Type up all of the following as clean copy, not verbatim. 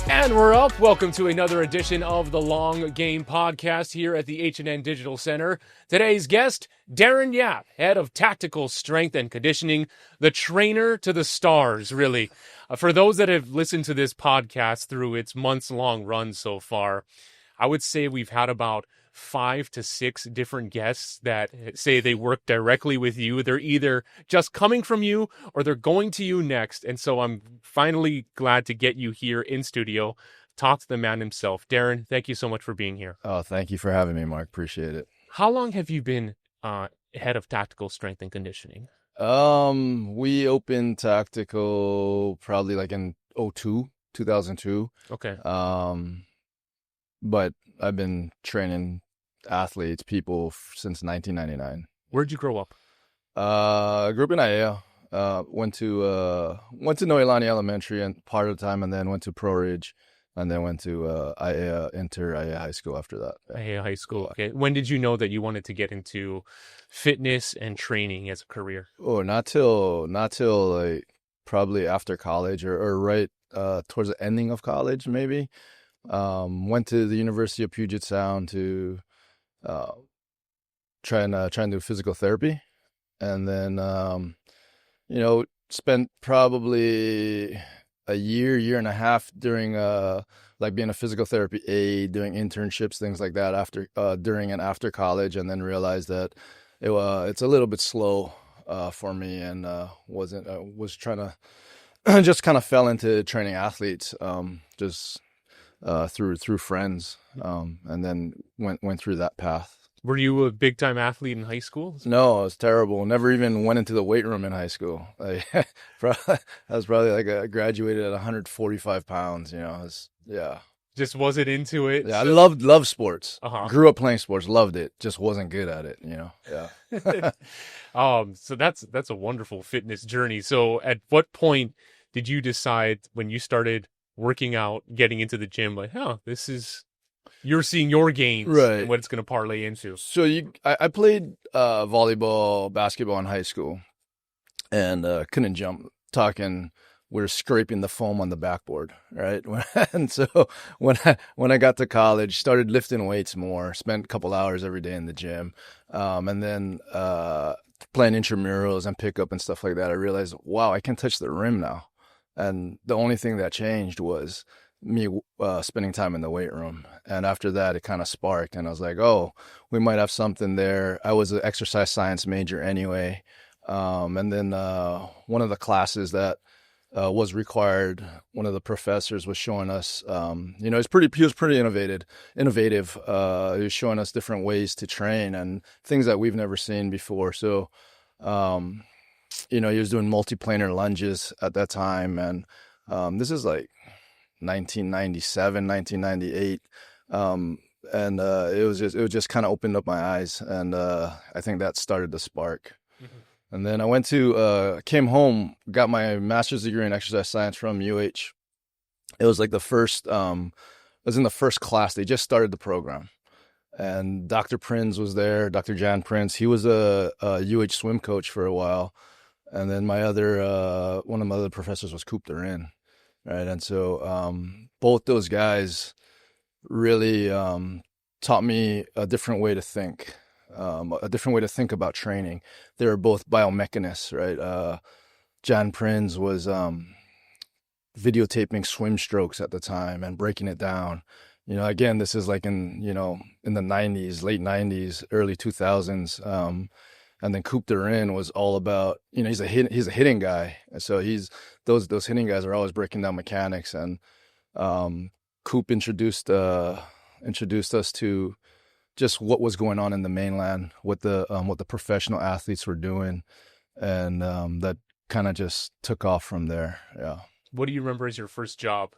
And we're up. Welcome to another edition of the Long Game Podcast here at the H&N Digital Center. Today's guest, Darin Yap, head of tactical strength and conditioning, the trainer to the stars, really. For those that have listened to this podcast through its months-long run so far, I would say we've had about 5 to 6 different guests that say they work directly with you. They're either just coming from you or they're going to you next. And so I'm finally glad to get you here in studio, talk to the man himself. Darin, thank you so much for being here. Oh, thank you for having me, Mark. Appreciate it. How long have you been head of tactical strength and conditioning? We opened tactical probably like in 2002. Okay. But I've been training athletes, people since 1999. Where'd you grow up? I grew up in Aiea. Went to Noelani Elementary and part of the time, and then went to Pro Ridge, and then went to Aiea High School after that. Aiea High School. Okay. When did you know that you wanted to get into fitness and training as a career? Oh, not till like probably after college or right towards the ending of college, maybe. Went to the University of Puget Sound to try and do physical therapy, and then spent probably a year and a half during like being a physical therapy aide, doing internships, things like that after during and after college, and then realized that it's a little bit slow for me, and was trying to just kind of fell into training athletes just through friends, and then went through that path. Were you a big-time athlete in high school? No, it was terrible. Never even went into the weight room in high school. I was probably like I graduated at 145 pounds. Yeah. Just wasn't into it. Yeah, I loved sports. Uh-huh. Grew up playing sports, loved it. Just wasn't good at it. Yeah. So that's a wonderful fitness journey. So at what point did you decide when you started working out, getting into the gym, like, you're seeing your gains, right, and what it's going to parlay into? So I played volleyball, basketball in high school, and couldn't jump. We're scraping the foam on the backboard, right? And so when I got to college, started lifting weights more, spent a couple hours every day in the gym, and then playing intramurals and pickup and stuff like that. I realized, wow, I can touch the rim now. And the only thing that changed was me spending time in the weight room. And after that, it kind of sparked. And I was like, oh, we might have something there. I was an exercise science major anyway. And then one of the classes that was required, one of the professors was showing us, he was pretty innovative. He was showing us different ways to train and things that we've never seen before. So, he was doing multiplanar lunges at that time, and this is like 1997, 1998, and it just kind of opened up my eyes, and I think that started the spark. Mm-hmm. And then I came home, got my master's degree in exercise science from UH. It was like I was in the first class. They just started the program. And Dr. Prinz was there, Dr. Jan Prinz. He was a UH swim coach for a while. And then one of my other professors was Coop Darin, right? And so both those guys really taught me a different way to think, about training. They were both biomechanists, right? Jan Prinz was videotaping swim strokes at the time and breaking it down. Again, this is like in the 90s, late 90s, early 2000s. And then Coop Darin was all about, he's a hitting guy. So those hitting guys are always breaking down mechanics. And Coop introduced us to just what was going on in the mainland, what the professional athletes were doing, and that kind of just took off from there. Yeah. What do you remember as your first job?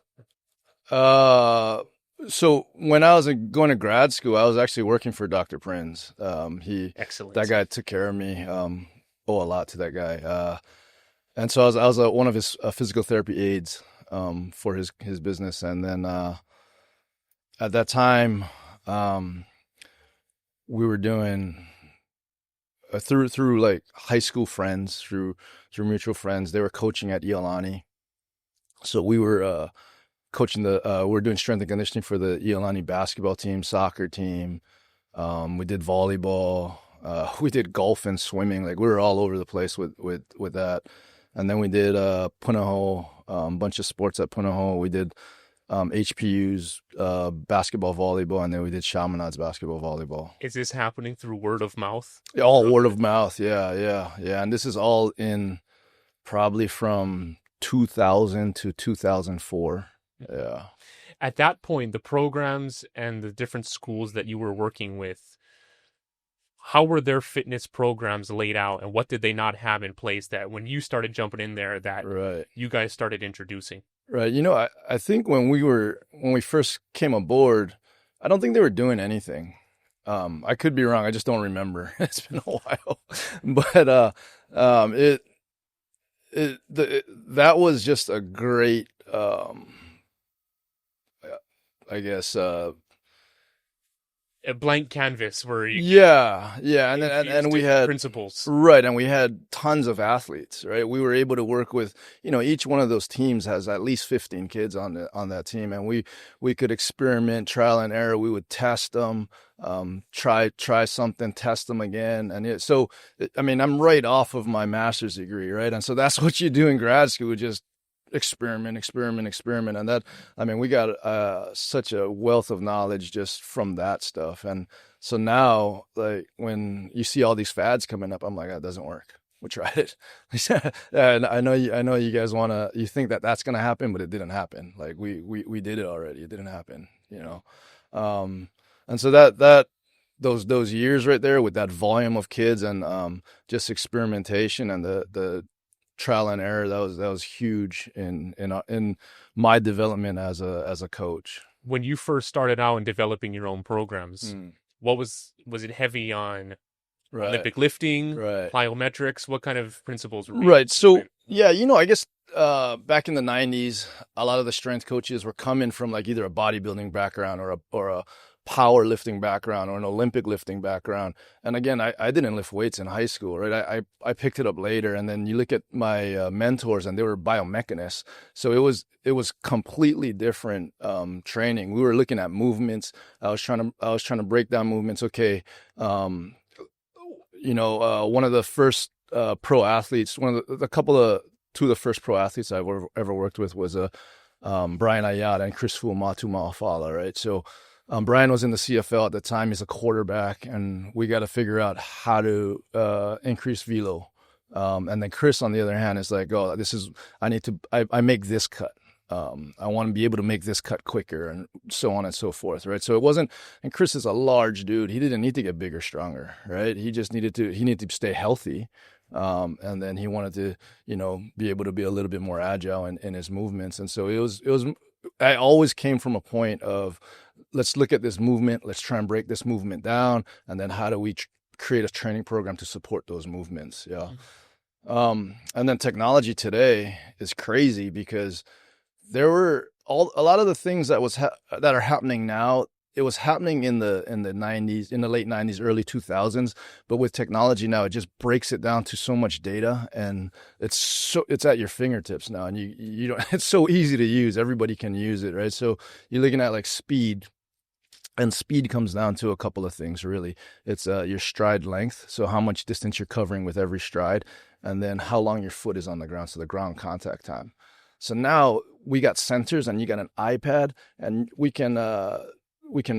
So when I was going to grad school, I was actually working for Dr. Prinz. Excellent. That guy took care of me. Owe a lot to that guy. And so I was one of his physical therapy aides for his business. And then at that time, we were doing through like high school friends, through mutual friends. They were coaching at Iolani, so we were coaching we're doing strength and conditioning for the Iolani basketball team, soccer team. We did volleyball. We did golf and swimming. Like we were all over the place with that. And then we did Punahou, a bunch of sports at Punahou. We did HPU's basketball, volleyball, and then we did Chaminade basketball, volleyball. Is this happening through word of mouth? All word of mouth, yeah. And this is all in probably from 2000 to 2004. Yeah. At that point, the programs and the different schools that you were working with, how were their fitness programs laid out, and what did they not have in place that when you started jumping in there that you guys started introducing? Right. I think when we first came aboard, I don't think they were doing anything. I could be wrong. I just don't remember. It's been a while, but that was just a great, I guess, a blank canvas where and we had principles, right, and we had tons of athletes, right? We were able to work with, each one of those teams has at least 15 kids on that team, and we could experiment, trial and error. We would test them, try something, test them again, and I'm right off of my master's degree, right? And so that's what you do in grad school, just experiment, and that, we got such a wealth of knowledge just from that stuff. And so now, like, when you see all these fads coming up, I'm like, that doesn't work. We tried it. And I know you guys you think that that's gonna happen, but it didn't happen. Like we did it already. It didn't happen, and so that those years right there with that volume of kids and just experimentation and the trial and error, that was huge in my development as a coach. When you first started out in developing your own programs, what was it heavy on? Olympic lifting, plyometrics? What kind of principles were right? So I guess back in the 90s, a lot of the strength coaches were coming from like either a bodybuilding background or a powerlifting background or an Olympic lifting background. And again, I didn't lift weights in high school, right? I picked it up later. And then you look at my mentors, and they were biomechanists. So it was completely different training. We were looking at movements. I was trying to break down movements. Okay, one of the first pro athletes, two of the first pro athletes I've ever worked with was Brian Aiea and Chris Fuamatu Maafala, right? So Brian was in the CFL at the time. He's a quarterback, and we got to figure out how to increase velo. And then Chris, on the other hand, is like, I make this cut. I want to be able to make this cut quicker, and so on and so forth, right? So it wasn't, and Chris is a large dude. He didn't need to get bigger, stronger, right? He just needed to stay healthy. And then he wanted to, be able to be a little bit more agile in his movements. And so I always came from a point of, let's look at this movement, let's try and break this movement down, and then how do we create a training program to support those movements? Yeah. And then technology today is crazy because there were a lot of the things that are happening now. It was happening in the 90s, in the late 90s, early 2000s, but with technology now, it just breaks it down to so much data, and it's at your fingertips now, and you don't. It's so easy to use. Everybody can use it, right? So you're looking at like speed, and speed comes down to a couple of things, really. It's your stride length, so how much distance you're covering with every stride, and then how long your foot is on the ground, so the ground contact time. So now we got sensors, and you got an iPad, and we can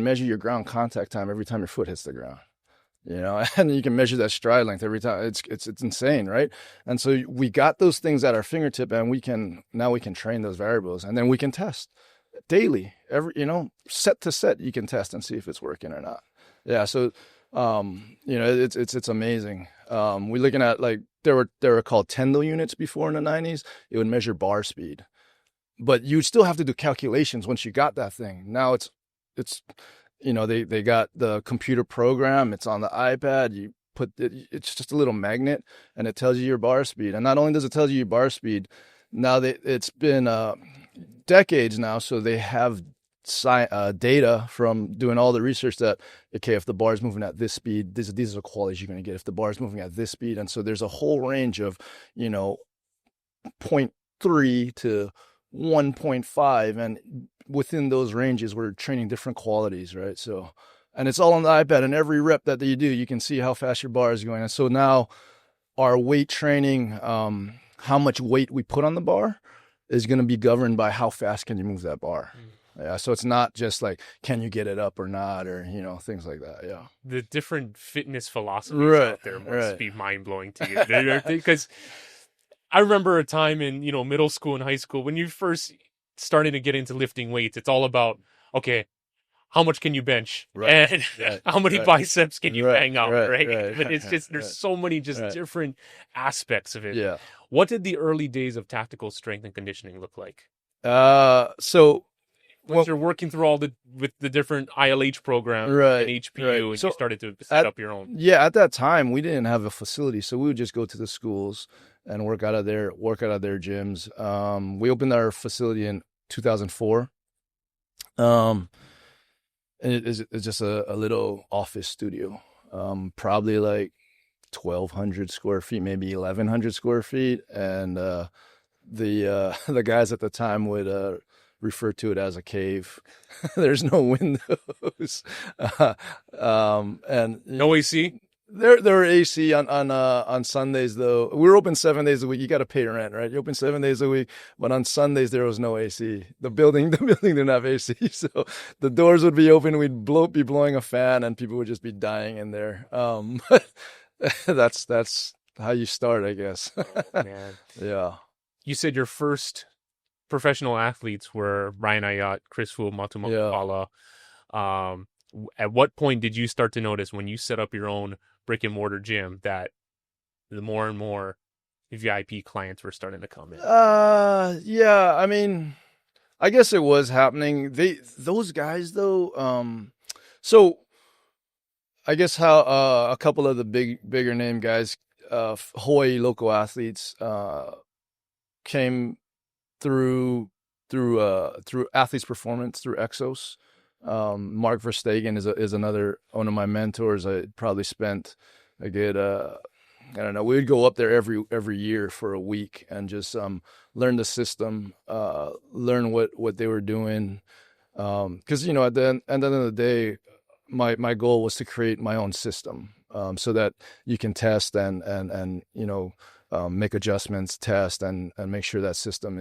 measure your ground contact time every time your foot hits the ground, and you can measure that stride length every time. It's insane, right? And so we got those things at our fingertip, and we can train those variables, and then we can test daily, set to set. You can test and see if it's working or not. Yeah. So, it's amazing. We're looking at, like, they were called Tendo units before in the 90s. It would measure bar speed, but you still have to do calculations once you got that thing. Now it's they got the computer program. It's on the iPad. It's just a little magnet, and it tells you your bar speed. And not only does it tell you your bar speed, now it's been decades now, so they have data from doing all the research that, okay, if the bar is moving at this speed, these are the qualities you're going to get. If the bar is moving at this speed, and so there's a whole range of 0.3 to 1.5, and within those ranges, we're training different qualities, right? So, and it's all on the iPad, and every rep that you do, you can see how fast your bar is going. And so now our weight training, how much weight we put on the bar is going to be governed by how fast can you move that bar. Yeah, so it's not just like, can you get it up or not, or, things like that. Yeah. The different fitness philosophies out there must be mind-blowing to you. Because I remember a time in, middle school and high school when you first started to get into lifting weights, it's all about, okay, how much can you bench? And how many biceps can you bang out, right? But it's just, there's so many just different aspects of it. Yeah. What did the early days of tactical strength and conditioning look like? So once you're working through with the different ILH programs and HPU, and you started to set up your own. Yeah, at that time we didn't have a facility, so we would just go to the schools and work out of their gyms. We opened our facility in 2004. And it's just a little office studio, probably like 1,200 square feet, maybe 1,100 square feet, and the guys at the time would refer to it as a cave. There's no windows, and no AC. There are AC on Sundays though. We were open 7 days a week. You got to pay rent, right? You open 7 days a week, but on Sundays there was no AC. The building didn't have AC, so the doors would be open. We'd be blowing a fan, and people would just be dying in there. That's how you start, I guess. Oh, man. Yeah. You said your first professional athletes were Ryan Aiea, Chris Fu, Matumapala. At what point did you start to notice when you set up your own brick and mortar gym that the more and more VIP clients were starting to come in? Yeah, I mean, I guess it was happening. Those guys though, so I guess how a couple of the bigger name guys, Hawaii local athletes, came through Athletes Performance, through Exos. Mark Verstegen is another one of my mentors. I probably spent a good I don't know, we would go up there every year for a week and just learn the system, learn what they were doing, because at the end of the day, my goal was to create my own system, so that you can test and make adjustments, test and make sure that system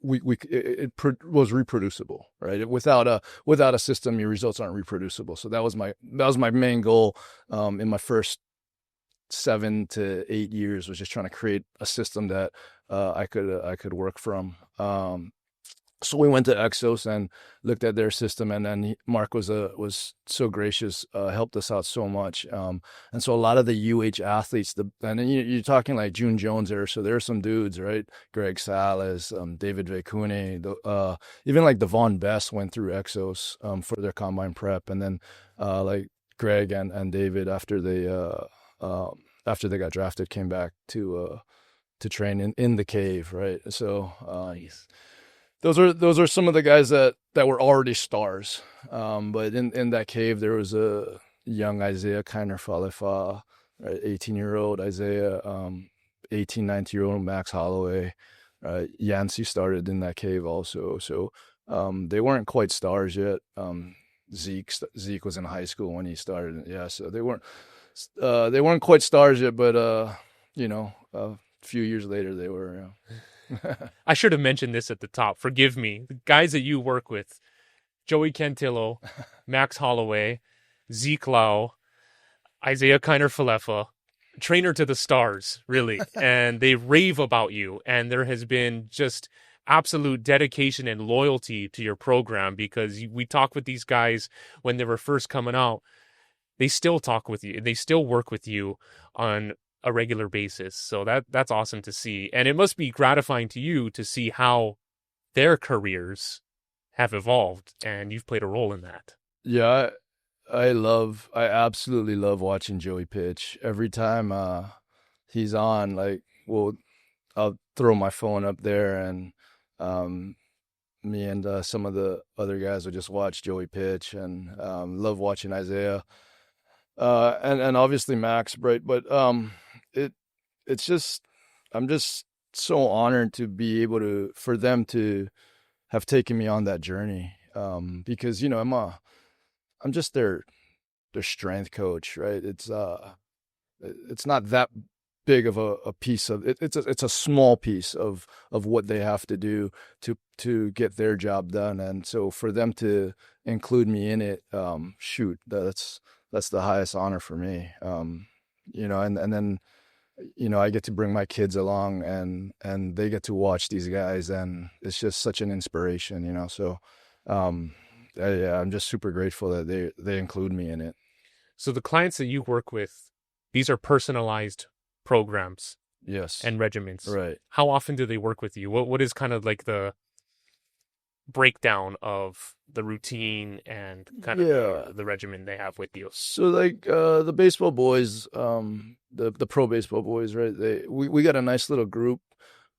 was reproducible, right? Without a system, your results aren't reproducible. So that was my main goal in my first 7 to 8 years, was just trying to create a system that I could work from. So we went to Exos and looked at their system, and then Mark was so gracious, helped us out so much. And so a lot of the UH athletes, and then you're talking like June Jones there, so there are some dudes, right? Greg Salas, David Vekune, even like Devon Best went through Exos for their combine prep, and then like Greg and David, after they got drafted, came back to train in the cave, right? So those are some of the guys that were already stars. But in that cave, there was a young Isiah Kiner-Falefa, right? 18-year-old Isiah, 18, 19-year-old Max Holloway. Yancey started in that cave also. So they weren't quite stars yet. Zeke was in high school when he started. Yeah, so they weren't quite stars yet, but a few years later they were. Yeah. I should have mentioned this at the top. Forgive me. The guys that you work with, Joey Cantillo, Max Holloway, Ezekiel Lau, Isiah Kiner-Falefa, trainer to the stars, really. And they rave about you. And there has been just absolute dedication and loyalty to your program, because we talk with these guys when they were first coming out. They still talk with you. They still work with you on a regular basis. So that's awesome to see. And it must be gratifying to you to see how their careers have evolved, and you've played a role in that. Yeah, I absolutely love watching Joey pitch. Every time he's on, I'll throw my phone up there, and me and some of the other guys will just watch Joey pitch, and love watching Isiah. And obviously Max, right? But it's just, I'm just so honored to be able to, for them to have taken me on that journey. Because, you know, I'm just their strength coach, right? It's not that big of a piece of it. It's a small piece of what they have to do to get their job done. And so for them to include me in it, shoot, that's the highest honor for me. You know, and then, you know, I get to bring my kids along and they get to watch these guys, and it's just such an inspiration, you know? So, yeah, I'm just super grateful that they include me in it. So the clients that you work with, these are personalized programs. Yes. And regimens. Right. How often do they work with you? What is kind of like the breakdown of the routine and kind of the regimen they have with you? So like the baseball boys, the pro baseball boys, right? We got a nice little group.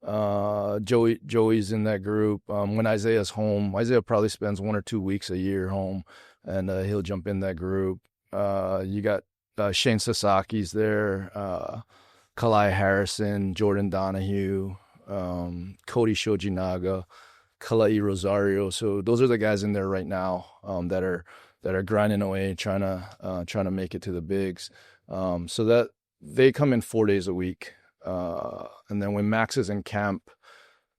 Joey's in that group. When Isaiah's home, Isaiah probably spends 1 or 2 weeks a year home, and he'll jump in that group. You got Shane Sasaki's there, Kalai Harrison, Jordan Donahue, Cody Shojinaga, Kalai Rosario. So those are the guys in there right now that are grinding away, trying to make it to the bigs. So that they come in 4 days a week. And then when Max is in camp,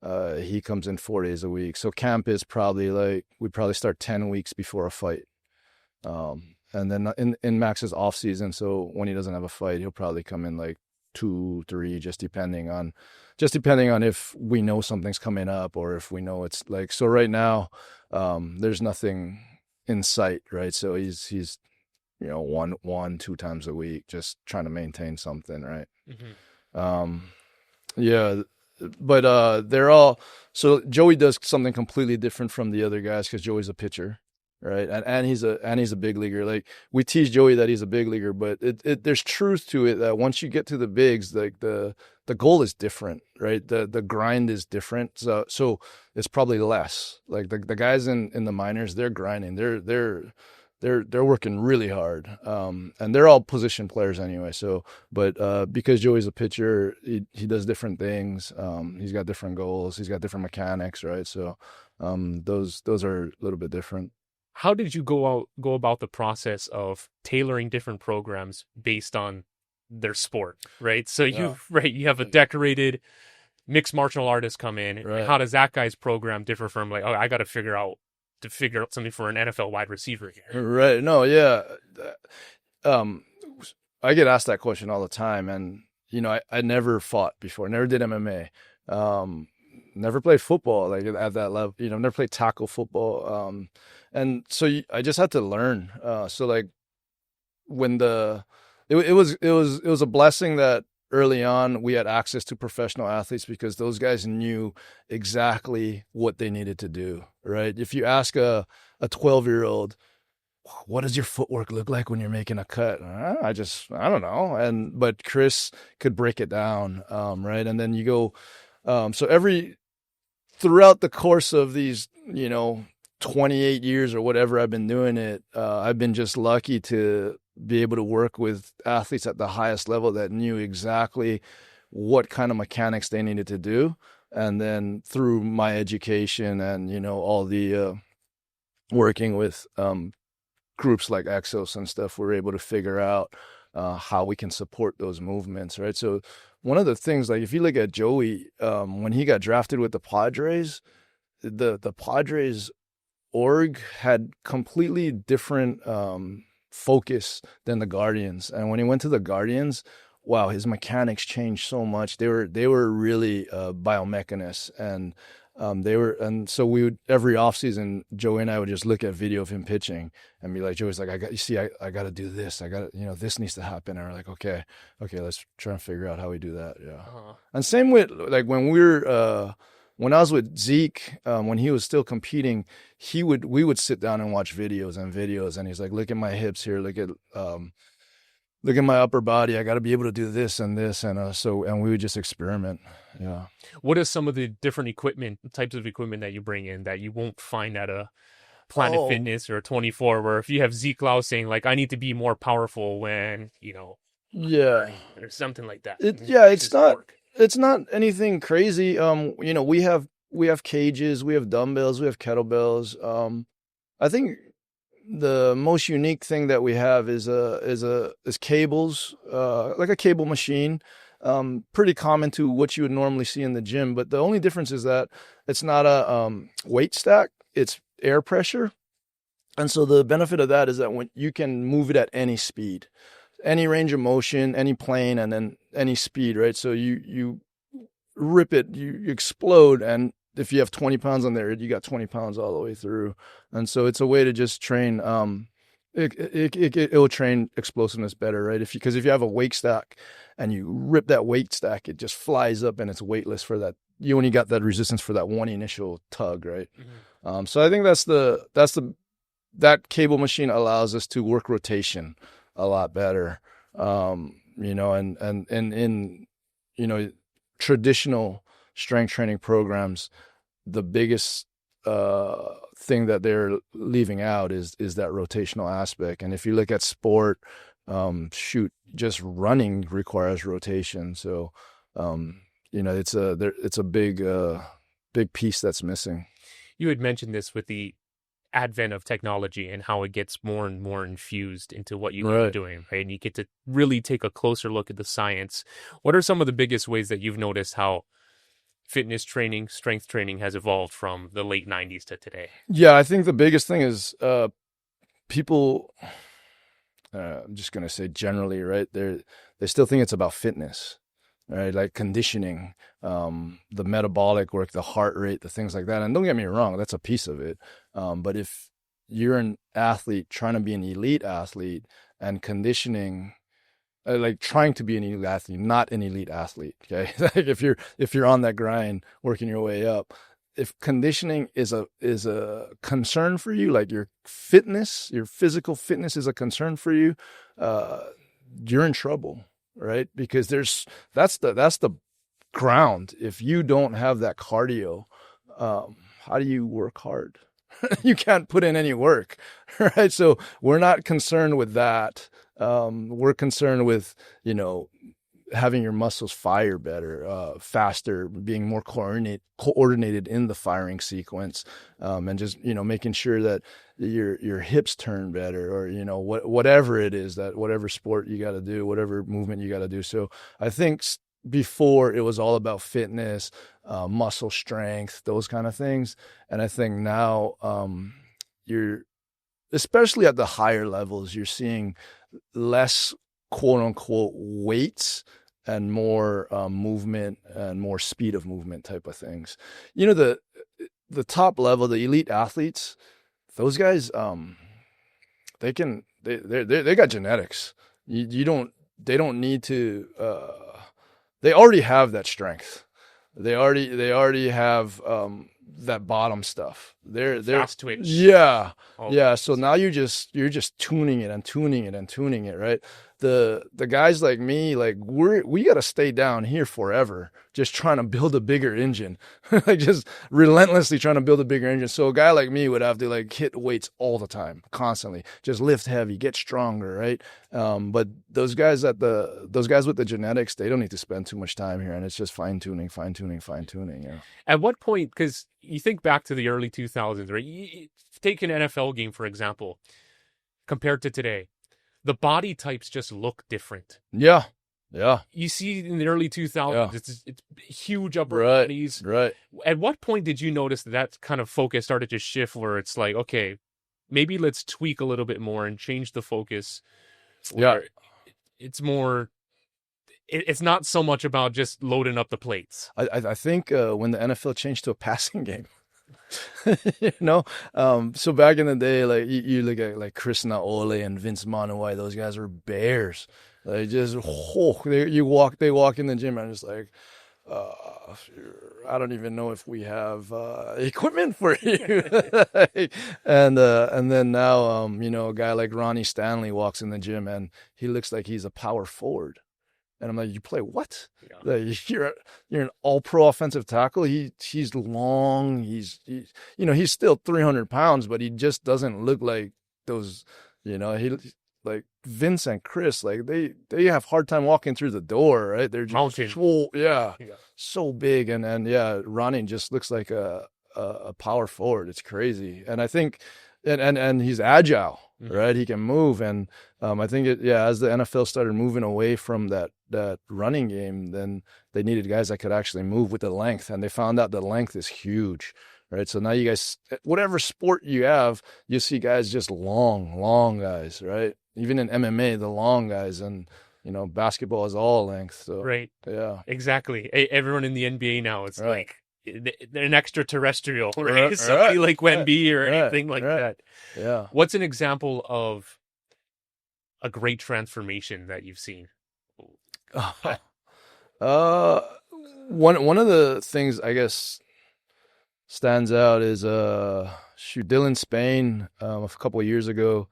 he comes in 4 days a week. So camp is probably we probably start 10 weeks before a fight. And then in Max's off season, so when he doesn't have a fight, he'll probably come in like 2, 3, just depending on if we know something's coming up or if we know it's like, so right now, there's nothing in sight, right? So he's, you know, 1, 2 times a week, just trying to maintain something, right? Mm-hmm. Yeah, but they're all, so Joey does something completely different from the other guys because Joey's a pitcher, right? And he's a big leaguer. Like, we tease Joey that he's a big leaguer, but there's truth to it that once you get to the bigs, like the goal is different, right? The grind is different. So it's probably less. Like the guys in the minors, they're grinding. They're working really hard. And they're all position players anyway. So, but because Joey's a pitcher, he does different things. He's got different goals. He's got different mechanics, right? So, those are a little bit different. How did you go about the process of tailoring different programs based on their sport, right? So you have a decorated mixed martial artist come in. Right. How does that guy's program differ from like, oh, I got to figure out something for an NFL wide receiver here? Right. No, yeah. I get asked that question all the time, and you know, I never fought before, never did MMA, never played football like at that level, you know, never played tackle football, and so I just had to learn. So like when it was a blessing that early on we had access to professional athletes because those guys knew exactly what they needed to do, right? If you ask a 12-year-old, what does your footwork look like when you're making a cut? I don't know. But Chris could break it down, right? And then you go, throughout the course of these, you know, 28 years or whatever I've been doing it, I've been just lucky to be able to work with athletes at the highest level that knew exactly what kind of mechanics they needed to do. And then through my education and, you know, all the working with groups like Exos and stuff, we're able to figure out how we can support those movements, right? So one of the things, like if you look at Joey, when he got drafted with the Padres, the Padres org had completely different focus than the Guardians. And when he went to the Guardians, wow, his mechanics changed so much. They were really biomechanists, and so we would, every offseason, Joey and I would just look at video of him pitching and be like, Joey's like, I got to do this. This needs to happen. And we're like, okay, let's try and figure out how we do that. Yeah. Uh-huh. And same with like when when I was with Zeke, when he was still competing, we would sit down and watch videos, and he's like, look at my hips here, look at my upper body. I got to be able to do this and this, and we would just experiment. Yeah. What are some of the different types of equipment that you bring in that you won't find at a Planet Fitness or 24? Where if you have Zeke Lau saying like, I need to be more powerful when, you know, yeah, or something like that. It's not. it's not anything crazy. We have cages, we have dumbbells, we have kettlebells. I think the most unique thing that we have is cables, like a cable machine. Pretty common to what you would normally see in the gym, but the only difference is that it's not a weight stack, it's air pressure. And so the benefit of that is that when you can move it at any speed, any range of motion, any plane, and then any speed, right? So you rip it, you explode, and if you have 20 pounds on there, you got 20 pounds all the way through. And so it's a way to just train. It will train explosiveness better, right? Because if you have a weight stack and you rip that weight stack, it just flies up and it's weightless for that. You only got that resistance for that one initial tug, right? Mm-hmm. So I think that cable machine allows us to work rotation a lot better. And in traditional strength training programs, the biggest thing that they're leaving out is that rotational aspect. And if you look at sport, just running requires rotation. So, it's a big piece that's missing. You had mentioned this with the advent of technology and how it gets more and more infused into what you're doing, right? And you get to really take a closer look at the science. What are some of the biggest ways that you've noticed how fitness training, strength training has evolved from the late 90s to today? Yeah, I think the biggest thing is people, I'm just going to say generally, right? They still think it's about fitness, right? Like conditioning, the metabolic work, the heart rate, the things like that. And don't get me wrong, that's a piece of it. But if you're an athlete trying to be an elite athlete and conditioning, like trying to be an elite athlete, not an elite athlete. Okay. Like if you're on that grind, working your way up, if conditioning is a concern for you, like your fitness, your physical fitness is a concern for you, you're in trouble, right? Because that's the ground. If you don't have that cardio, how do you work hard? You can't put in any work, right? So we're not concerned with that. We're concerned with, having your muscles fire better, faster, being more coordinated in the firing sequence, and just, making sure that your hips turn better, or, whatever it is, that whatever sport you got to do, whatever movement you got to do. So I think before it was all about fitness, muscle strength, those kind of things. And I think now, especially at the higher levels, you're seeing less quote unquote weights and more movement and more speed of movement type of things. The top level, the elite athletes, those guys, they got genetics. They don't need to, they already have that strength. They already have that bottom stuff. They're fast twitch. Yeah. Oh. Yeah. So now you're just tuning it and tuning it and tuning it, right? The guys like me, like we got to stay down here forever, just trying to build a bigger engine, like just relentlessly trying to build a bigger engine. So a guy like me would have to like hit weights all the time, constantly, just lift heavy, get stronger, right? But those guys with the genetics, they don't need to spend too much time here, and it's just fine tuning. Yeah. At what point? Because you think back to the early 2000s, right? Take an NFL game, for example, compared to today. The body types just look different. Yeah. You see in the early 2000s, it's huge upper bodies. Right. At what point did you notice that kind of focus started to shift where it's like, okay, maybe let's tweak a little bit more and change the focus? Yeah. It's more, it's not so much about just loading up the plates. I think when the NFL changed to a passing game, so back in the day, like you look at like Chris Naole and Vince Monowai, those guys were bears. They just they walk in the gym and I'm just like, I don't even know if we have equipment for you. and then now a guy like Ronnie Stanley walks in the gym and he looks like he's a power forward. And I'm like, you play what? Yeah. Like, you're an all-pro offensive tackle. He's long. He's still 300 pounds, but he just doesn't look like those. like Vince and Chris, like they have hard time walking through the door, right? They're just Mountain. so big, and yeah, Ronnie just looks like a power forward. It's crazy, and I think, and he's agile, right? He can move, and I think as the NFL started moving away from that running game, then they needed guys that could actually move with the length, and they found out the length is huge. Right. So now you guys, whatever sport you have, you see guys just long guys, right? Even in MMA, the long guys, and, basketball is all length. So, Right. Yeah. Exactly. Everyone in the NBA now, it's like an extraterrestrial, right? Somebody like Wemby or anything like that. Yeah. What's an example of a great transformation that you've seen? One of the things, I guess, stands out is Dylan Spain a couple of years ago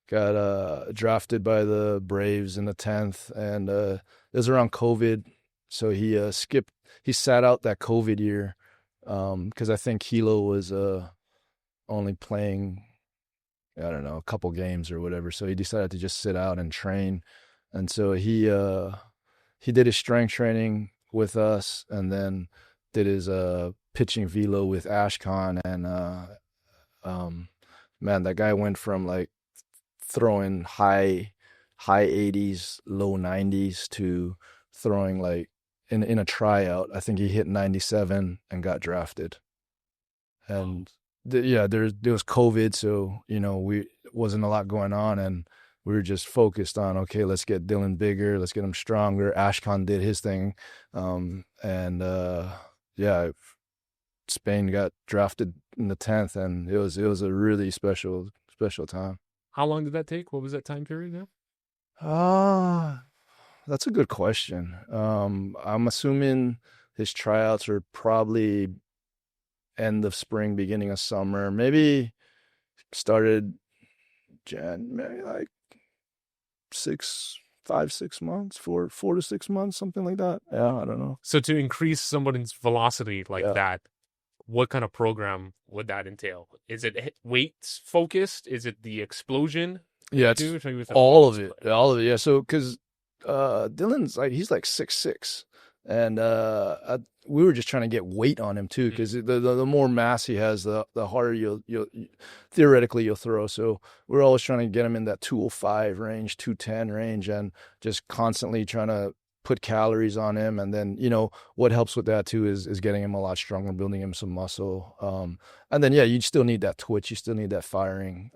got drafted by the Braves in the 10th, and it was around COVID, so he sat out that COVID year because I think Hilo was only playing, I don't know, a couple games or whatever, so he decided to just sit out and train, and so he did his strength training with us, and then did his pitching velo with Ashcon, and man, that guy went from like throwing high 80s, low 90s to throwing like in a tryout, I think he hit 97 and got drafted. And there was COVID, so wasn't a lot going on, and we were just focused on, okay, let's get Dylan bigger, let's get him stronger. Ashcon did his thing, Spain got drafted in the 10th, and it was a really special time. How long did that take? What was that time period now? That's a good question. I'm assuming his tryouts are probably end of spring, beginning of summer. Maybe started maybe like 5-6 months, 4 to 6 months, something like that. Yeah, I don't know. So to increase someone's velocity like that, what kind of program would that entail? Is it weights focused? Is it the explosion? Yeah, it's all of it. Yeah. So, because Dylan's he's like 6'6", and we were just trying to get weight on him too, because the more mass he has, the harder you'll theoretically you'll throw. So we're always trying to get him in that 205 range, 210 range, and just constantly trying to put calories on him. And then what helps with that too is getting him a lot stronger, building him some muscle, and then you still need that twitch, you still need that firing.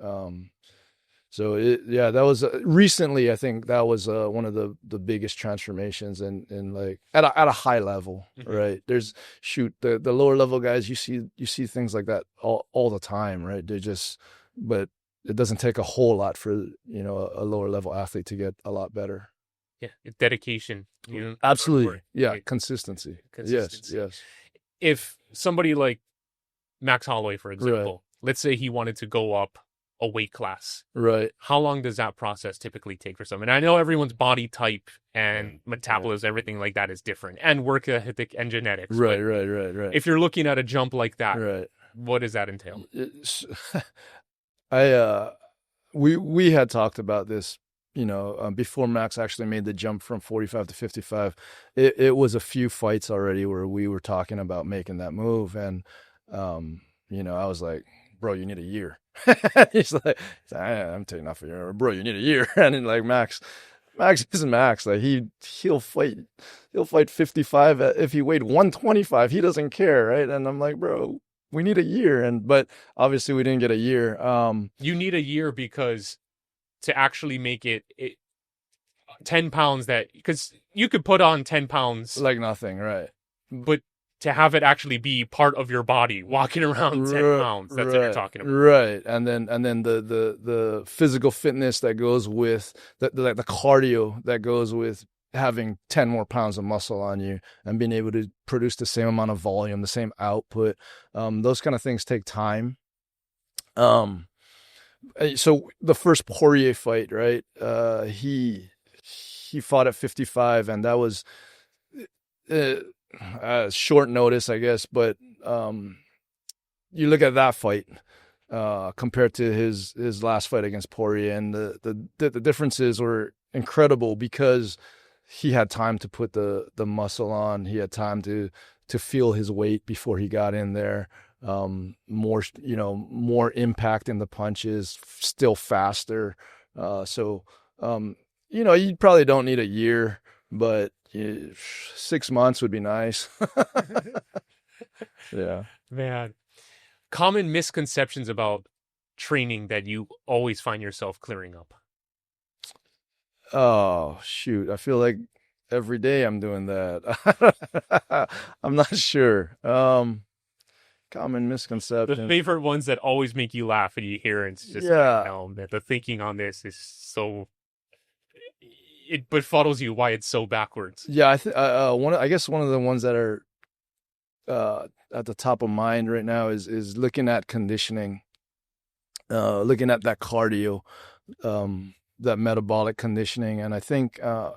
So that was recently, I think that was one of the biggest transformations in like at a high level, right? There's the lower level guys, you see things like that all the time, right? But it doesn't take a whole lot for a lower level athlete to get a lot better. Yeah, dedication. Absolutely. Yeah, consistency. Yes. If somebody like Max Holloway, for example, let's say he wanted to go up a weight class, right? How long does that process typically take for someone? And I know everyone's body type and metabolism, everything like that is different, and work ethic and genetics. Right. If you're looking at a jump like that, what does that entail? We had talked about this, before Max actually made the jump from 45 to 55. It was a few fights already where we were talking about making that move, and I was like, bro, you need a year. He's like, I'm taking off a year. Bro, you need a year. And then like Max isn't Max. Like he'll fight 55 if he weighed 125. He doesn't care, right? And I'm like, bro, we need a year. But obviously we didn't get a year. You need a year because to actually make it 10 pounds because you could put on 10 pounds like nothing, right? But to have it actually be part of your body, walking around 10 pounds, that's what you're talking about. Right. And then the physical fitness that goes with the cardio that goes with having 10 more pounds of muscle on you and being able to produce the same amount of volume, the same output. Those kind of things take time. So the first Poirier fight, right? He fought at 55, and that was short notice, I guess. But you look at that fight, compared to his last fight against Poirier, and the differences were incredible because he had time to put the muscle on. He had time to feel his weight before he got in there. More impact in the punches, still faster. You probably don't need a year, but 6 months would be nice. Yeah. Man, common misconceptions about training that you always find yourself clearing up. Oh, shoot. I feel like every day I'm doing that. I'm not sure. Common misconceptions. The favorite ones that always make you laugh and you hear, and it's just, man, the thinking on this is so, it befuddles you why it's so backwards. Yeah, I guess one of the ones that are at the top of mind right now is looking at conditioning, looking at that cardio, that metabolic conditioning. And I think a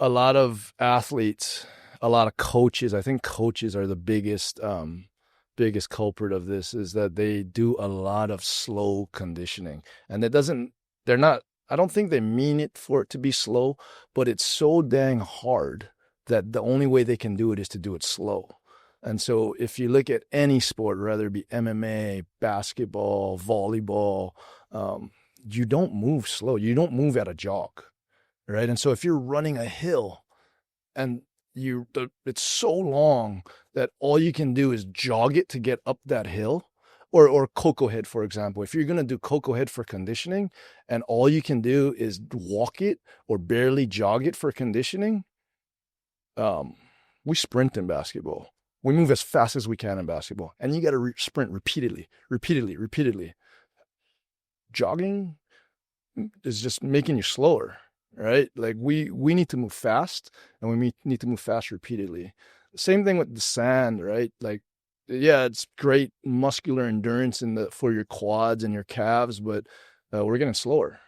lot of athletes, a lot of coaches, I think coaches are the biggest culprit of this, is that they do a lot of slow conditioning. And I don't think they mean it for it to be slow, but it's so dang hard that the only way they can do it is to do it slow. And so if you look at any sport, whether it be MMA, basketball, volleyball, you don't move slow. You don't move at a jog, right? And so if you're running a hill and it's so long that all you can do is jog it to get up that hill, or cocoa head, for example. If you're going to do cocoa head for conditioning and all you can do is walk it or barely jog it for conditioning, we sprint in basketball. We move as fast as we can in basketball, and you got to sprint repeatedly. Jogging is just making you slower, right? Like we need to move fast, and we need to move fast repeatedly. Same thing with the sand, right? Like, yeah, it's great muscular endurance for your quads and your calves, but we're getting slower.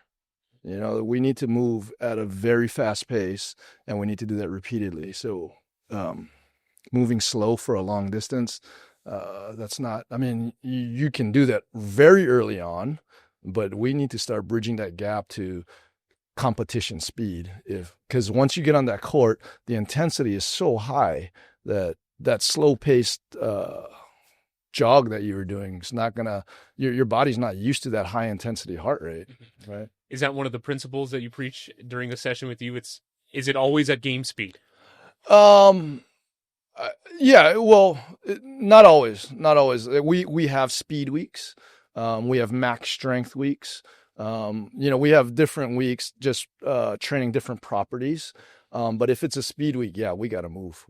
We need to move at a very fast pace, and we need to do that repeatedly. So moving slow for a long distance, that's not, I mean, you can do that very early on, but we need to start bridging that gap to competition speed. Because once you get on that court, the intensity is so high that slow paced jog that you were doing is not gonna, your body's not used to that high intensity heart rate, right? Is that one of the principles that you preach during a session with you? Is it always at game speed? Yeah, well, not always. We have speed weeks. We have max strength weeks. We have different weeks, just training different properties. But if it's a speed week, yeah, we gotta move.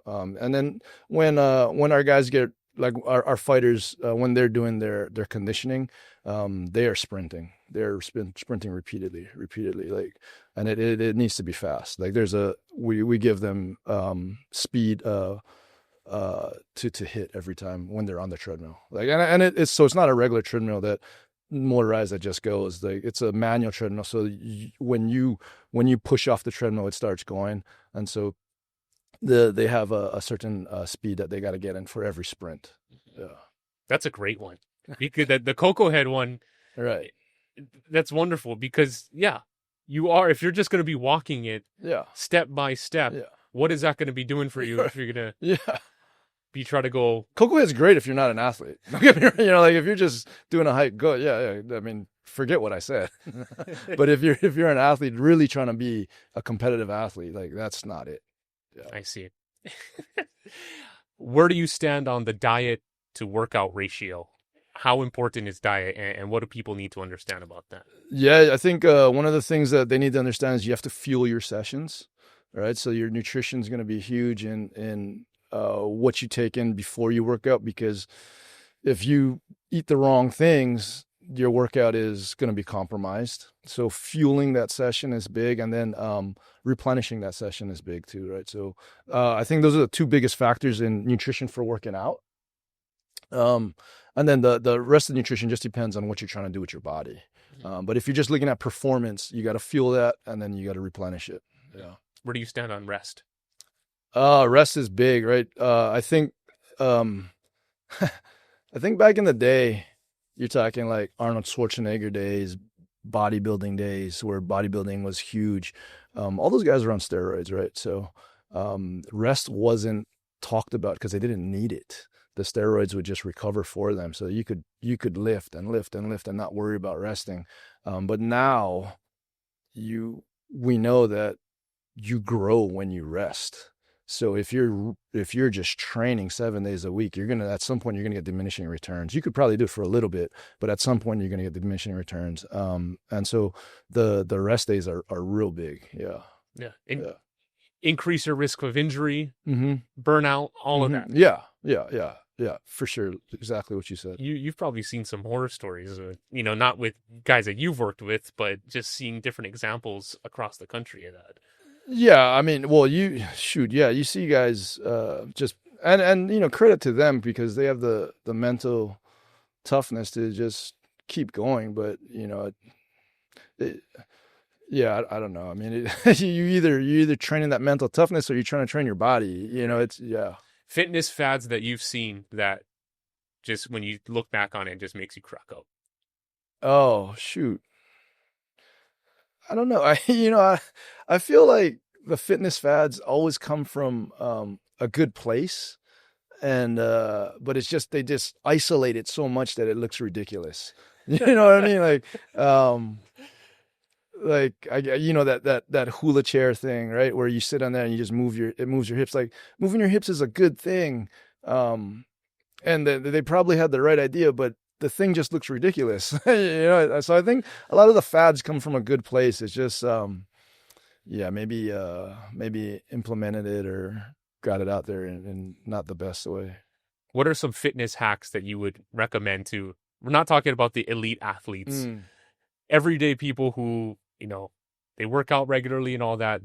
And then when our guys get, like our fighters, when they're doing their conditioning, they are sprinting. They're sprinting repeatedly. Like, and it needs to be fast. Like we give them speed to hit every time when they're on the treadmill. Like, and it's not a regular treadmill that motorized that just goes. Like, it's a manual treadmill. So when you push off the treadmill, it starts going. And so they have a certain speed that they got to get in for every sprint. Yeah, that's a great one. Because the cocoa head one, right? That's wonderful because if you're just going to be walking it, step by step, what is that going to be doing for you if you're going to try to go? Cocoa head's great if you're not an athlete. Like if you're just doing a hike, go. Yeah. I mean, forget what I said. But if you're an athlete really trying to be a competitive athlete, like, that's not it. Yeah. I see. Where do you stand on the diet to workout ratio? How important is diet, and what do people need to understand about that? Yeah, I think one of the things that they need to understand is you have to fuel your sessions, right? So your nutrition is going to be huge in what you take in before you work out, because if you eat the wrong things, your workout is going to be compromised. So fueling that session is big, and then replenishing that session is big too, right? So I think those are the two biggest factors in nutrition for working out. And then the rest of the nutrition just depends on what you're trying to do with your body. But if you're just looking at performance, you got to fuel that, and then you got to replenish it. Yeah. Where do you stand on rest? Rest is big, right? I think I think back in the day, you're talking like Arnold Schwarzenegger days, bodybuilding days, where bodybuilding was huge. All those guys were on steroids, right? So rest wasn't talked about because they didn't need it. The steroids would just recover for them, so you could lift and lift and lift and not worry about resting. But now we know that you grow when you rest. So if you're just training 7 days a week, at some point you're gonna get diminishing returns. You could probably do it for a little bit, but at some point you're gonna get diminishing returns. And so the rest days are real big. Yeah. Yeah. Yeah. Increase your risk of injury, Mm-hmm. burnout, all of that. Yeah, for sure. Exactly what you said. You've probably seen some horror stories, not with guys that you've worked with, but just seeing different examples across the country of that. Yeah, I mean, well, you see guys just and credit to them because they have the mental toughness to just keep going. But yeah, I don't know. I mean, you're either training that mental toughness or you're trying to train your body. It's Fitness fads that you've seen that just when you look back on it just makes you crack up. Oh shoot. I don't know. I feel like the fitness fads always come from a good place, and but it's just they just isolate it so much that it looks ridiculous. You know what I mean? That hula chair thing, right? Where you sit on there and you just it moves your hips. Like moving your hips is a good thing, and they probably had the right idea, but the thing just looks ridiculous. So I think a lot of the fads come from a good place. It's just, maybe implemented it or got it out there in not the best way. What are some fitness hacks that you would recommend to, we're not talking about the elite athletes, everyday people who, they work out regularly and all that,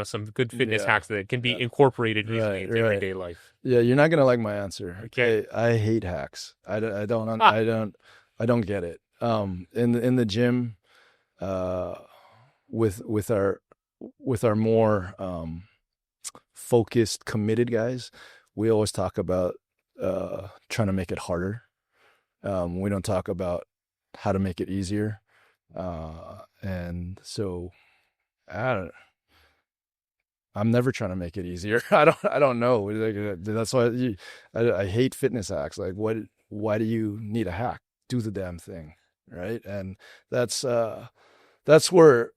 some good fitness hacks that can be incorporated easily into everyday life. Yeah, you're not going to like my answer. Okay. I hate hacks. I don't get it. In the gym, with our more focused, committed guys, we always talk about trying to make it harder. We don't talk about how to make it easier. And so I'm never trying to make it easier. I don't know. That's why I hate fitness hacks. Like, why do you need a hack? Do the damn thing, right? And that's where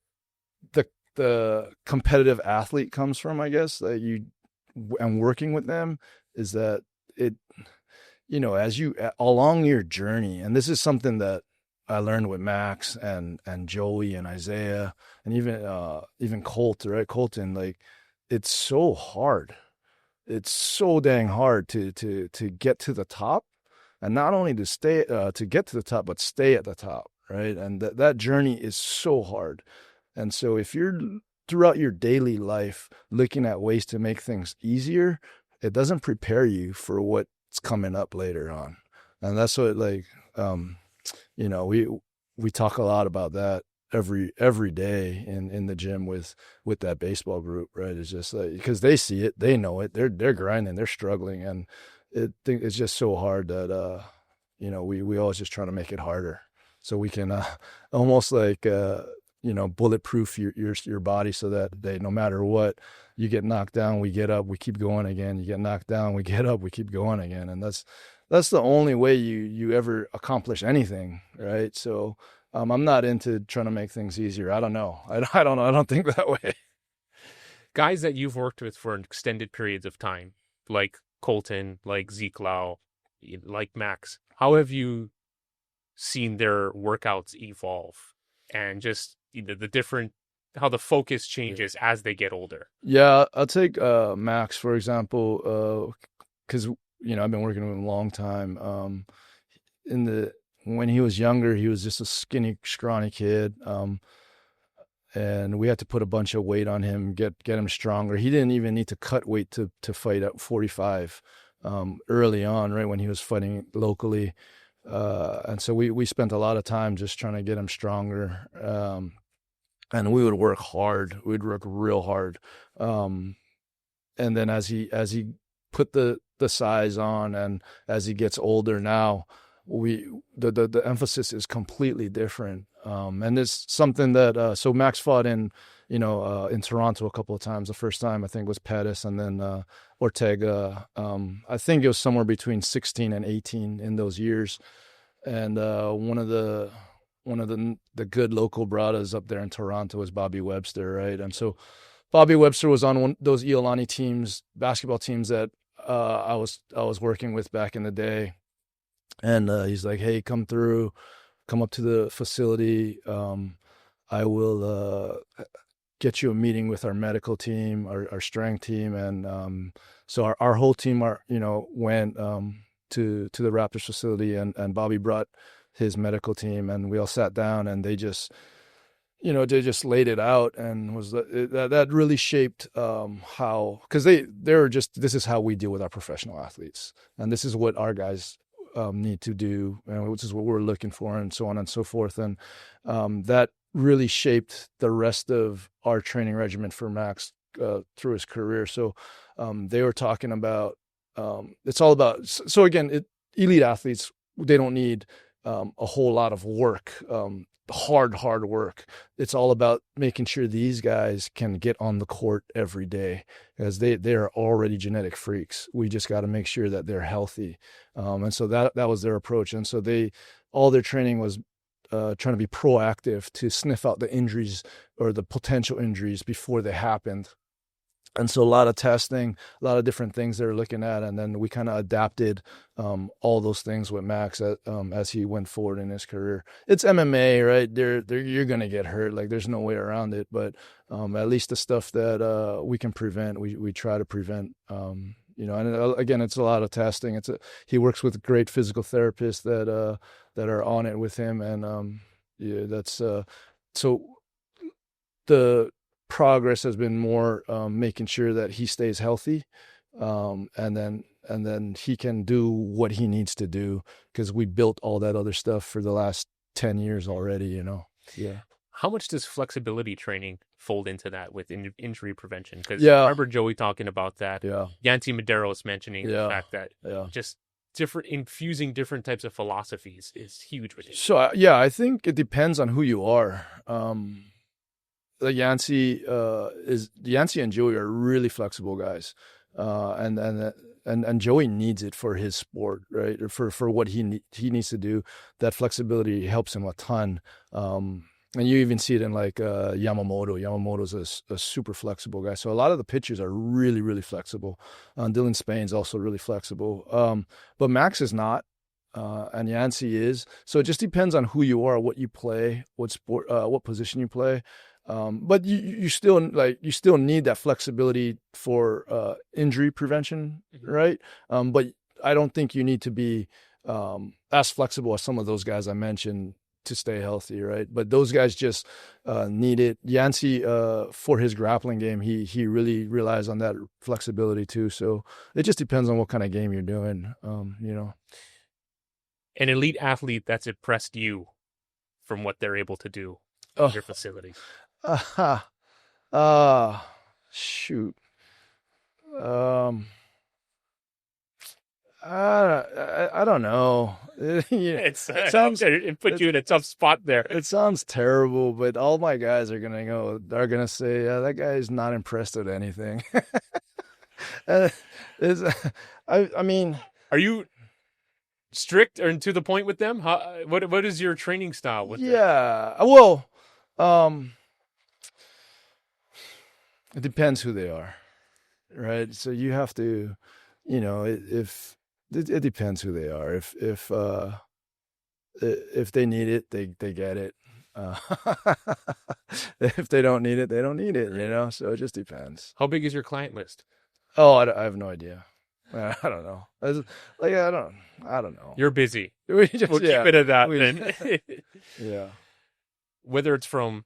the competitive athlete comes from, I guess. And working with them is that it, as you along your journey, and this is something that I learned with Max and Joey and Isaiah and even Kolten, like, it's so hard. It's so dang hard to get to the top, and not only to stay to get to the top, but stay at the top, right? And that journey is so hard. And so if you're throughout your daily life looking at ways to make things easier, it doesn't prepare you for what's coming up later on. And that's what we talk a lot about that every day in the gym with that baseball group, right? It's just like, because they see it, they know it, they're grinding, they're struggling, and it's just so hard that we always just try to make it harder so we can almost like bulletproof your body, so that no matter what, you get knocked down, we get up, we keep going again. You get knocked down, we get up, we keep going again. And that's the only way you ever accomplish anything, right? So I'm not into trying to make things easier. I don't know. I don't know. I don't think that way. Guys that you've worked with for extended periods of time, like Kolten, like Ezekiel Lau, like Max, how have you seen their workouts evolve, and just how the focus changes as they get older? Yeah, I'll take Max, for example, because I've been working with him a long time. When he was younger, he was just a skinny, scrawny kid. And we had to put a bunch of weight on him, get him stronger. He didn't even need to cut weight to fight at 45 early on, right, when he was fighting locally. And so we spent a lot of time just trying to get him stronger. And we would work hard. We'd work real hard. And then as he put the the size on, and as he gets older now, the emphasis is completely different. And it's something that so Max fought in Toronto a couple of times. The first time I think was Pettis, and then Ortega. I think it was somewhere between 16 and 18 in those years. And one of the good local bradas up there in Toronto was Bobby Webster, right? And so Bobby Webster was on those Iolani teams, basketball teams that I was working with back in the day. And he's like, hey, come up to the facility. I will get you a meeting with our medical team, our strength team. And so our whole team went to the Raptors facility, and Bobby brought his medical team, and we all sat down, and they just laid it out, and that really shaped how, because they were just, this is how we deal with our professional athletes, and this is what our guys need to do, and which is what we're looking for, and so on and so forth. And that really shaped the rest of our training regimen for Max through his career. So they were talking about, it's all about, so again, elite athletes, they don't need a whole lot of work, hard work. It's all about making sure these guys can get on the court every day, because they are already genetic freaks. We just got to make sure that they're healthy. And so that was their approach. And so all their training was trying to be proactive to sniff out the injuries or the potential injuries before they happened. And so a lot of testing, a lot of different things they're looking at. And then we kind of adapted all those things with Max as he went forward in his career. It's MMA, right? You're going to get hurt. Like, there's no way around it. But at least the stuff that we can prevent, we try to prevent. And again, it's a lot of testing. He works with great physical therapists that are on it with him. And that's so the progress has been more making sure that he stays healthy, and then he can do what he needs to do, because we built all that other stuff for the last 10 years already. Yeah. How much does flexibility training fold into that with injury prevention? Because Yeah. I remember Joey talking about that. Yeah. Yancy Medeiros mentioning the Yeah. fact that just infusing different types of philosophies is huge with it. So I think it depends on who you are. Yancy and Joey are really flexible guys, and Joey needs it for his sport, right? Or for what he needs to do. That flexibility helps him a ton. And you even see it in like Yamamoto. Yamamoto's a super flexible guy. So a lot of the pitchers are really, really flexible. Dylan Spain's also really flexible. But Max is not. And Yancy is. So it just depends on who you are, what you play, what sport, what position you play. But you still need that flexibility for injury prevention, right? But I don't think you need to be as flexible as some of those guys I mentioned to stay healthy, right? But those guys just need it. Yancy, for his grappling game, he really relies on that flexibility too. So it just depends on what kind of game you're doing, An elite athlete that's impressed you from what they're able to do at your facility. Shoot. I don't know. It sounds, it put you in a tough spot there. It sounds terrible, but all my guys are gonna say, yeah, that guy is not impressed with anything. I mean, are you strict or to the point with them? What is your training style with them? Yeah, well, it depends who they are, right? So you have to, if it depends who they are. If they need it, they get it. If they don't need it, they don't need it. So it just depends. How big is your client list? Oh, I have no idea. I don't know. I don't know. You're busy. We'll keep it at that then. Yeah. Whether it's from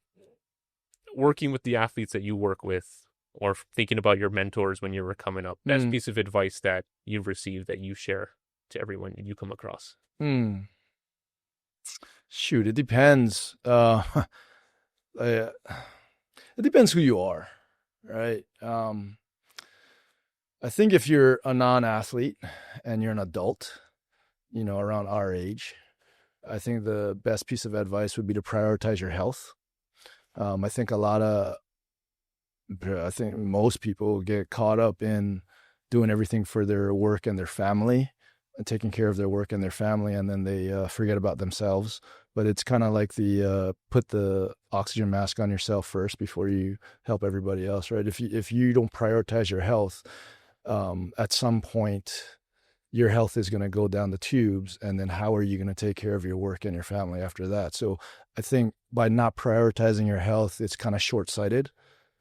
working with the athletes that you work with, or thinking about your mentors when you were coming up, best piece of advice that you've received that you share to everyone you come across? Shoot, it depends. It depends who you are, right? I think if you're a non-athlete and you're an adult, around our age, I think the best piece of advice would be to prioritize your health. I think most people get caught up in doing everything for their work and their family, and taking care of their work and their family, and then they forget about themselves. But it's kind of like the put the oxygen mask on yourself first before you help everybody else, right? If you don't prioritize your health, at some point, your health is going to go down the tubes, and then how are you going to take care of your work and your family after that? So I think by not prioritizing your health, it's kind of short-sighted,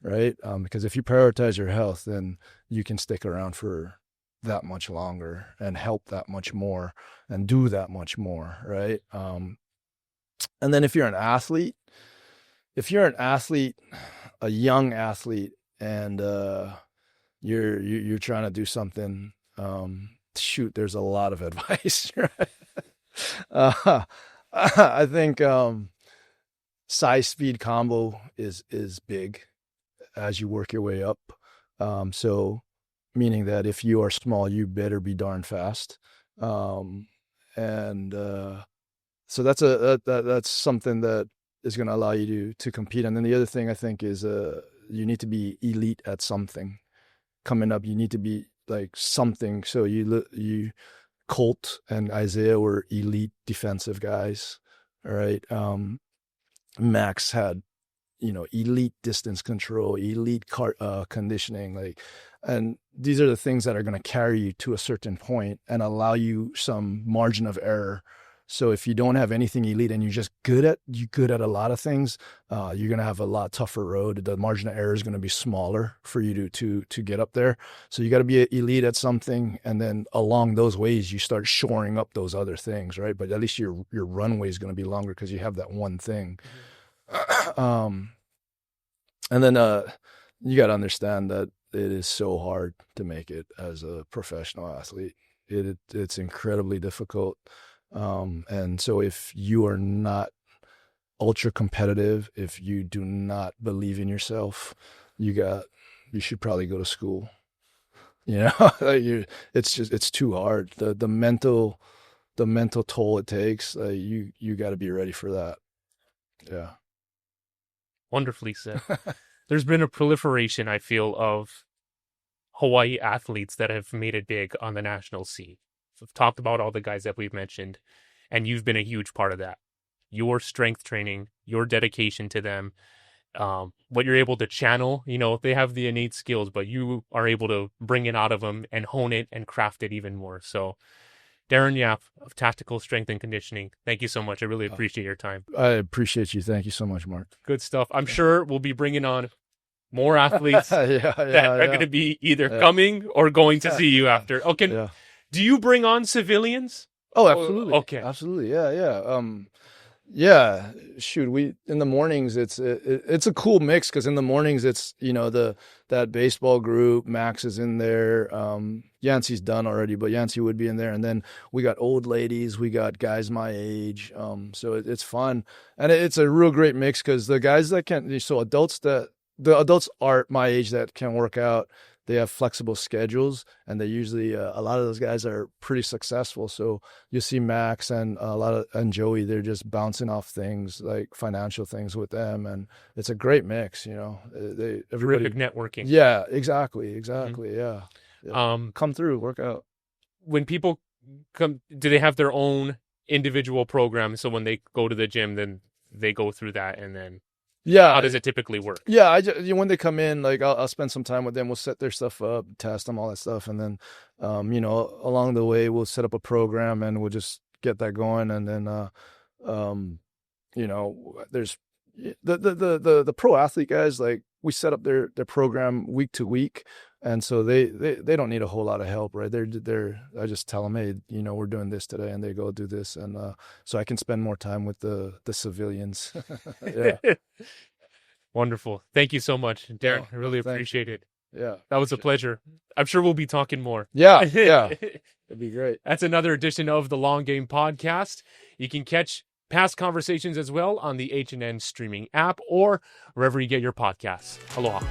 right? Because if you prioritize your health, then you can stick around for that much longer and help that much more and do that much more, right? And then if you're an athlete, a young athlete, and you're trying to do something, there's a lot of advice, right? I think size speed combo is big as you work your way up. So meaning that if you are small, you better be darn fast. So that's something that is going to allow you to compete. And then the other thing I think is you need to be elite at something. Coming up, you need to be like something. So Colt and Isiah were elite defensive guys. All right. Max had, elite distance control, elite conditioning, and these are the things that are going to carry you to a certain point and allow you some margin of error. So if you don't have anything elite and you're just good at a lot of things, you're going to have a lot tougher road. The margin of error is going to be smaller for you to get up there. So you got to be elite at something, and then along those ways you start shoring up those other things, right? But at least your runway is going to be longer because you have that one thing. And then you got to understand that it is so hard to make it as a professional athlete. It's incredibly difficult. And so if you are not ultra competitive, if you do not believe in yourself, you should probably go to school. It's too hard. The mental toll it takes, you got to be ready for that. Yeah. Wonderfully said. There's been a proliferation, I feel, of Hawaii athletes that have made it big on the national scene. We've talked about all the guys that we've mentioned, and you've been a huge part of that. Your strength training, your dedication to them, what you're able to channel, they have the innate skills, but you are able to bring it out of them and hone it and craft it even more. So Darin Yap of Tactical Strength and Conditioning, thank you so much. I really appreciate your time. I appreciate you. Thank you so much, Mark. Good stuff. I'm sure we'll be bringing on more athletes that are going to be either coming or going to see you after. Okay. Do you bring on civilians? Oh, absolutely. Okay. Absolutely. Yeah. Shoot, in the mornings, it's a cool mix, because in the mornings it's, that baseball group, Max is in there. Yancey's done already, but Yancey would be in there. And then we got old ladies, we got guys my age. So it's fun. And it's a real great mix, because the guys that the adults are my age that can work out, they have flexible schedules, and they usually, a lot of those guys are pretty successful. So you see Max and Joey, they're just bouncing off things like financial things with them. And it's a great mix, everybody. Terrific networking. Yeah, exactly. Mm-hmm. Yeah. Come through, work out. When people come, do they have their own individual program? So when they go to the gym, then they go through that, and then how does it typically work? Yeah, when they come in, I'll spend some time with them. We'll set their stuff up, test them, all that stuff, and then along the way we'll set up a program and we'll just get that going. And then there's the pro athlete guys, we set up their program week to week, and so they don't need a whole lot of help, right? I just tell them, hey, we're doing this today, and they go do this, and so I can spend more time with the civilians. Yeah. Wonderful. Thank you so much, Darin. I really appreciate it. Yeah, that was a pleasure. I'm sure we'll be talking more. Yeah. It'd be great. That's another edition of the Long Game Podcast. You can catch past conversations as well on the H&N streaming app or wherever you get your podcasts. Aloha.